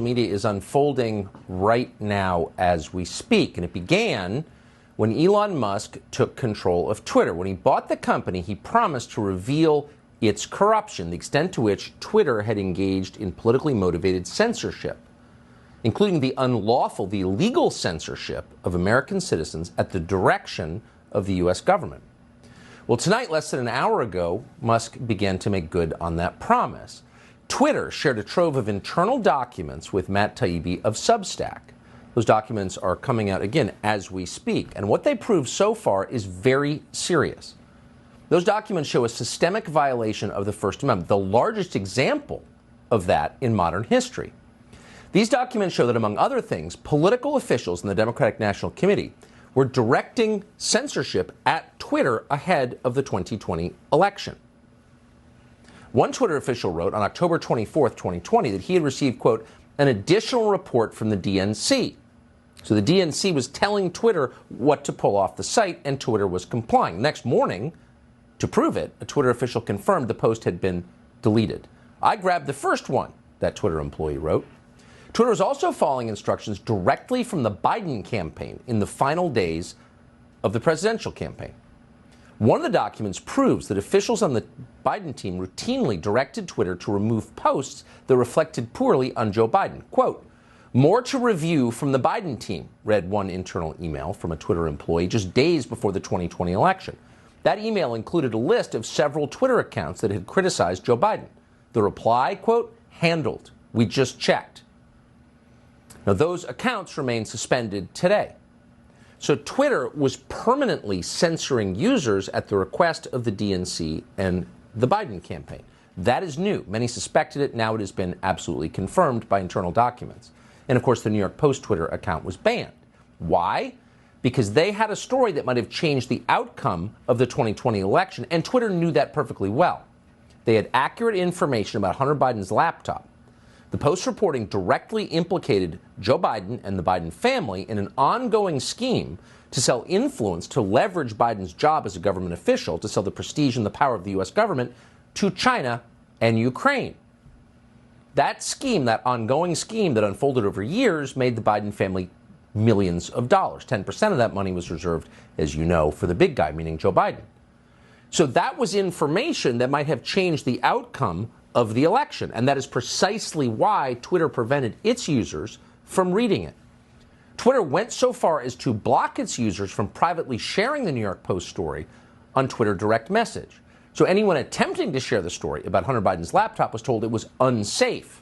Media is unfolding right now as we speak, and it began when Elon Musk took control of Twitter. When he bought the company, he promised to reveal its corruption, the extent to which Twitter had engaged in politically motivated censorship, including the unlawful, the illegal censorship of American citizens at the direction of the U.S. government. Well, tonight, less than an hour ago, Musk began to make good on that promise. Twitter shared a trove of internal documents with Matt Taibbi of Substack. Those documents are coming out again as we speak, and what they prove so far is very serious. Those documents show a systemic violation of the First Amendment, the largest example of that in modern history. These documents show that, among other things, political officials in the Democratic National Committee were directing censorship at Twitter ahead of the 2020 election. One Twitter official wrote on October 24th, 2020, that he had received, quote, an additional report from the DNC. So the DNC was telling Twitter what to pull off the site, and Twitter was complying. Next morning, to prove it, a Twitter official confirmed the post had been deleted. I grabbed the first one, that Twitter employee wrote. Twitter was also following instructions directly from the Biden campaign in the final days of the presidential campaign. One of the documents proves that officials on the Biden team routinely directed Twitter to remove posts that reflected poorly on Joe Biden. Quote, more to review from the Biden team, read one internal email from a Twitter employee just days before the 2020 election. That email included a list of several Twitter accounts that had criticized Joe Biden. The reply, quote, handled. We just checked. Now, those accounts remain suspended today. So Twitter was permanently censoring users at the request of the DNC and the Biden campaign. That is new. Many suspected it. Now it has been absolutely confirmed by internal documents. And of course, the New York Post Twitter account was banned. Why? Because they had a story that might have changed the outcome of the 2020 election, and Twitter knew that perfectly well. They had accurate information about Hunter Biden's laptop. The Post's reporting directly implicated Joe Biden and the Biden family in an ongoing scheme to sell influence, to leverage Biden's job as a government official, to sell the prestige and the power of the U.S. government to China and Ukraine. That scheme, that ongoing scheme that unfolded over years, made the Biden family millions of dollars. 10% of that money was reserved, as you know, for the big guy, meaning Joe Biden. So that was information that might have changed the outcome of the election, and that is precisely why Twitter prevented its users from reading it. Twitter went so far as to block its users from privately sharing the New York Post story on Twitter direct message. So anyone attempting to share the story about Hunter Biden's laptop was told it was unsafe.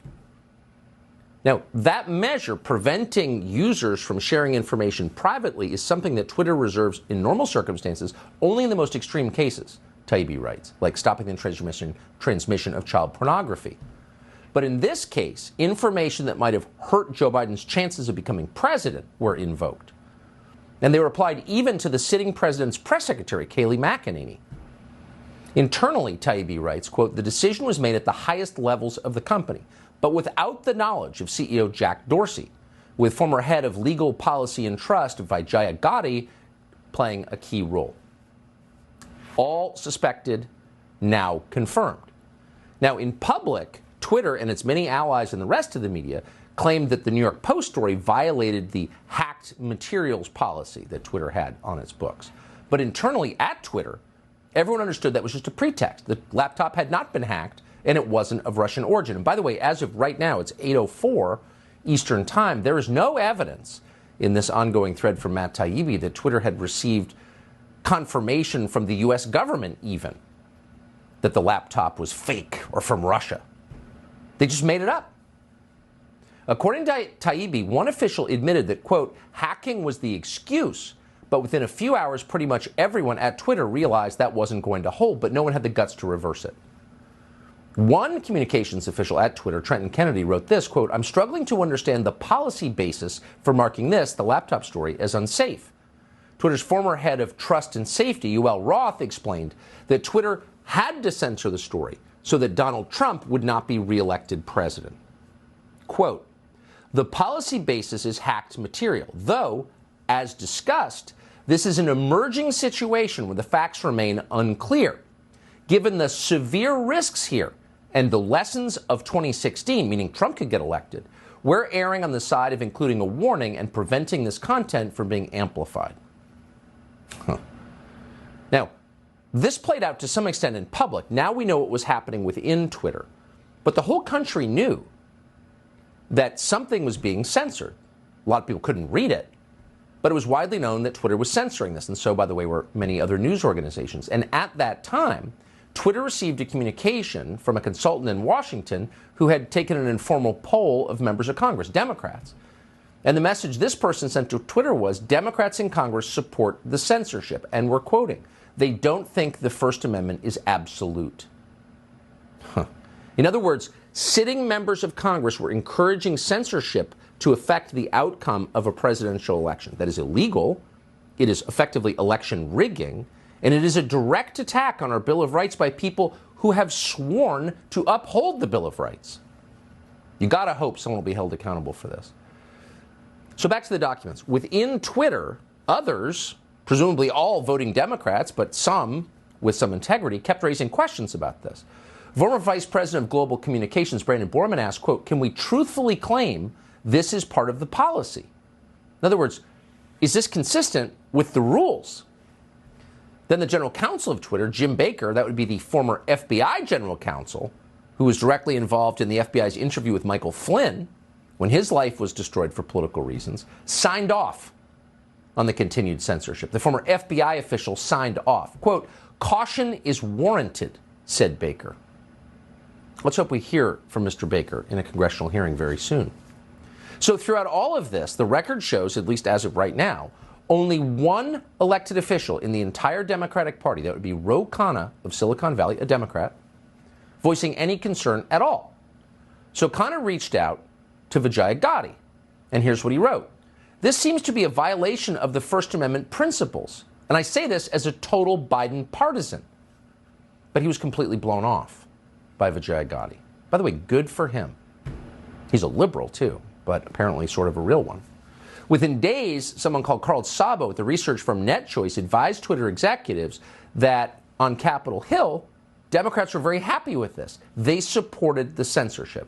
Now, that measure, preventing users from sharing information privately, is something that Twitter reserves in normal circumstances only in the most extreme cases, Taibbi writes, like stopping the transmission of child pornography. But in this case, information that might have hurt Joe Biden's chances of becoming president were invoked. And they were applied even to the sitting president's press secretary, Kayleigh McEnany. Internally, Taibbi writes, quote, the decision was made at the highest levels of the company, but without the knowledge of CEO Jack Dorsey, with former head of legal policy and trust, Vijaya Gotti, playing a key role. All suspected, now confirmed. Now, in public, Twitter and its many allies and the rest of the media claimed that the New York Post story violated the hacked materials policy that Twitter had on its books. But internally at Twitter, everyone understood that was just a pretext. The laptop had not been hacked, and it wasn't of Russian origin. And by the way, as of right now, it's 8:04 Eastern Time. There is no evidence in this ongoing thread from Matt Taibbi that Twitter had received confirmation from the U.S. government even that the laptop was fake or from Russia. They just made it up. According to Taibbi, one official admitted that, quote, hacking was the excuse, but within a few hours, pretty much everyone at Twitter realized that wasn't going to hold, but no one had the guts to reverse it. One communications official at Twitter, Trenton Kennedy, wrote this, quote, I'm struggling to understand the policy basis for marking this, the laptop story, as unsafe. Twitter's former head of trust and safety, Yoel Roth, explained that Twitter had to censor the story so that Donald Trump would not be reelected president. Quote, the policy basis is hacked material, though, as discussed, this is an emerging situation where the facts remain unclear. Given the severe risks here and the lessons of 2016, meaning Trump could get elected, we're erring on the side of including a warning and preventing this content from being amplified. Now, this played out to some extent in public. Now we know what was happening within Twitter. But the whole country knew that something was being censored. A lot of people couldn't read it, but it was widely known that Twitter was censoring this. And so, by the way, were many other news organizations. And at that time, Twitter received a communication from a consultant in Washington who had taken an informal poll of members of Congress, Democrats. And the message this person sent to Twitter was, Democrats in Congress support the censorship. And we're quoting, they don't think the First Amendment is absolute. In other words, sitting members of Congress were encouraging censorship to affect the outcome of a presidential election. That is illegal. It is effectively election rigging. And it is a direct attack on our Bill of Rights by people who have sworn to uphold the Bill of Rights. You got to hope someone will be held accountable for this. So back to the documents. Within Twitter, others, presumably all voting Democrats, but some with some integrity, kept raising questions about this. Former Vice President of Global Communications, Brandon Borman, asked, quote, can we truthfully claim this is part of the policy? In other words, is this consistent with the rules? Then the general counsel of Twitter, Jim Baker, that would be the former FBI general counsel, who was directly involved in the FBI's interview with Michael Flynn when his life was destroyed for political reasons, signed off on the continued censorship. The former FBI official signed off. Quote, caution is warranted, said Baker. Let's hope we hear from Mr. Baker in a congressional hearing very soon. So throughout all of this, the record shows, at least as of right now, only one elected official in the entire Democratic Party, that would be Ro Khanna of Silicon Valley, a Democrat, voicing any concern at all. So Khanna reached out to Vijaya Gotti, and here's what he wrote. This seems to be a violation of the First Amendment principles, and I say this as a total Biden partisan. But he was completely blown off by Vijaya Gotti. By the way, good for him. He's a liberal, too, but apparently sort of a real one. Within days, someone called Carl Sabo at the research firm NetChoice advised Twitter executives that on Capitol Hill, Democrats were very happy with this. They supported the censorship.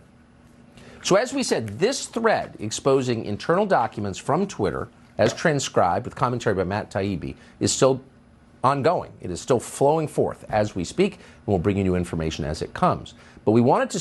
So as we said, this thread exposing internal documents from Twitter, as transcribed with commentary by Matt Taibbi, is still ongoing. It is still flowing forth as we speak, and we'll bring you new information as it comes. But we wanted to